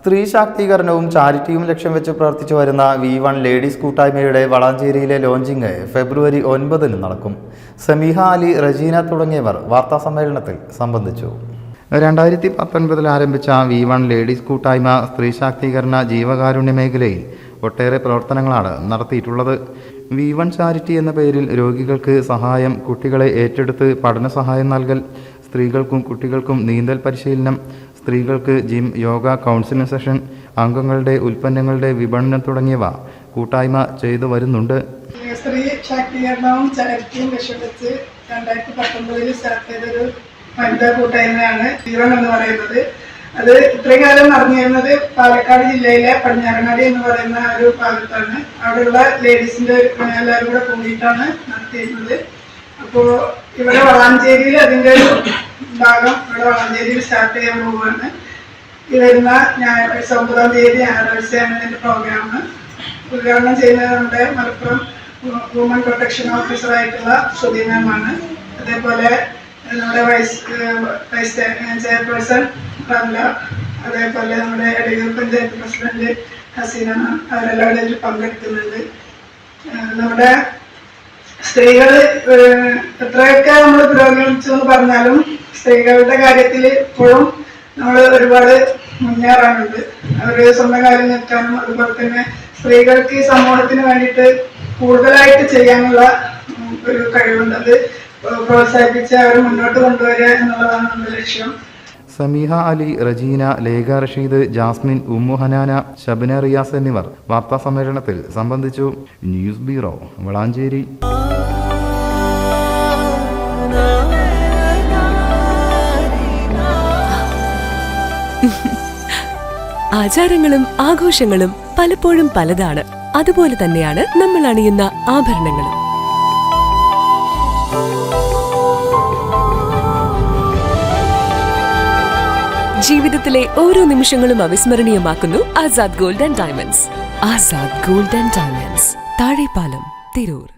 സ്ത്രീ ശാക്തീകരണവും ചാരിറ്റിയും ലക്ഷ്യം വെച്ച് പ്രവർത്തിച്ചു വരുന്ന V1 ലേഡീസ് കൂട്ടായ്മയുടെ വളാഞ്ചേരിയിലെ ലോഞ്ചിങ് ഫെബ്രുവരി 9 നടക്കും. സമീഹ അലി, റജീന തുടങ്ങിയവർ വാർത്താസമ്മേളനത്തിൽ സംബന്ധിച്ചു. 2019 ആരംഭിച്ച V1 ലേഡീസ് കൂട്ടായ്മ സ്ത്രീ ശാക്തീകരണ ജീവകാരുണ്യ മേഖലയിൽ ഒട്ടേറെ പ്രവർത്തനങ്ങളാണ് നടത്തിയിട്ടുള്ളത്. V1 ചാരിറ്റി എന്ന പേരിൽ രോഗികൾക്ക് സഹായം, കുട്ടികളെ ഏറ്റെടുത്ത് പഠന സഹായം നൽകൽ, സ്ത്രീകൾക്കും കുട്ടികൾക്കും നീന്തൽ പരിശീലനം, സ്ത്രീകൾക്ക് ജിം, യോഗ, കൗൺസിലിംഗ് സെഷൻ, അംഗങ്ങളുടെ ഉൽപ്പന്നങ്ങളുടെ വിപണനം തുടങ്ങിയവ കൂട്ടായ്മ ചെയ്തു വരുന്നുണ്ട്. സ്ത്രീ ശാക്തീകരണവും ചാരിറ്റിയും ലക്ഷ്യം വെച്ച് 2019 സ്റ്റാർട്ട് ചെയ്തൊരു വനിതാ കൂട്ടായ്മയാണ് V1 എന്ന് പറയുന്നത്. അത് ഇത്രയും കാലം നടന്നിരുന്നത് പാലക്കാട് ജില്ലയിലെ പടിഞ്ഞാറങ്ങാടി എന്ന് പറയുന്ന ഒരു ഭാഗത്താണ്. അവിടെയുള്ള ലേഡീസിന്റെ എല്ലാവരും കൂടെ കൂടിയിട്ടാണ് നടത്തിയിരുന്നത്. അപ്പോൾ ഇവിടെ വളാഞ്ചേരിയിൽ അതിൻ്റെ ഒരു ഭാഗം ഇവിടെ വളാഞ്ചേരിയിൽ സ്റ്റാർട്ട് ചെയ്യാൻ പോവുകയാണ്. ഈ വരുന്ന 9 തീയതി ഞായറാഴ്ചയാണ് ഇതിൻ്റെ പ്രോഗ്രാം. ഉദ്ഘാടനം ചെയ്യുന്നത് നമ്മുടെ മലപ്പുറം വുമൺ പ്രൊട്ടക്ഷൻ ഓഫീസറായിട്ടുള്ള ശ്രുതി മാമാണ്. അതേപോലെ നമ്മുടെ വൈസ് ചെയർപേഴ്സൺ റംല, അതേപോലെ നമ്മുടെ എടയൂർ പഞ്ചായത്ത് പ്രസിഡന്റ് ഹസീന, അവരെല്ലാവരും ഇതിൽ പങ്കെടുക്കുന്നുണ്ട്. നമ്മുടെ സ്ത്രീകൾ എത്രയൊക്കെ നമ്മൾ പുരോഗമിച്ചു എന്ന് പറഞ്ഞാലും സ്ത്രീകളുടെ കാര്യത്തിൽ ഇപ്പോഴും നമ്മൾ ഒരുപാട് മുന്നേറാനുണ്ട്. അവർ സ്വന്തം കാര്യം നിൽക്കാനും അതുപോലെ തന്നെ സ്ത്രീകൾക്ക് ഈ സമൂഹത്തിന് വേണ്ടിയിട്ട് കൂടുതലായിട്ട് ചെയ്യാനുള്ള ഒരു കഴിവുണ്ട്. അത് പ്രോത്സാഹിപ്പിച്ച് അവർ മുന്നോട്ട് കൊണ്ടുവരിക എന്നുള്ളതാണ് നമ്മുടെ ലക്ഷ്യം. സമീഹ അലി, റജീന, ലേഖ റഷീദ്, ജാസ്മിൻ, ഉമ്മു ഹനാന, ഷബ്ന റിയാസ് എന്നിവർ വാർത്താ സമ്മേളനത്തിൽ സംബന്ധിച്ചു. News bureau, Valanchery. ആചാരങ്ങളും ആഘോഷങ്ങളും പലപ്പോഴും പലതാണ്. അതുപോലെ തന്നെയാണ് നമ്മൾ അണിയുന്ന ആഭരണങ്ങളും. ജീവിതത്തിലെ ഓരോ നിമിഷങ്ങളും അവിസ്മരണീയമാക്കുന്നു Azad gold and diamonds. Azad gold and diamonds, Thazhepalam, Tirur.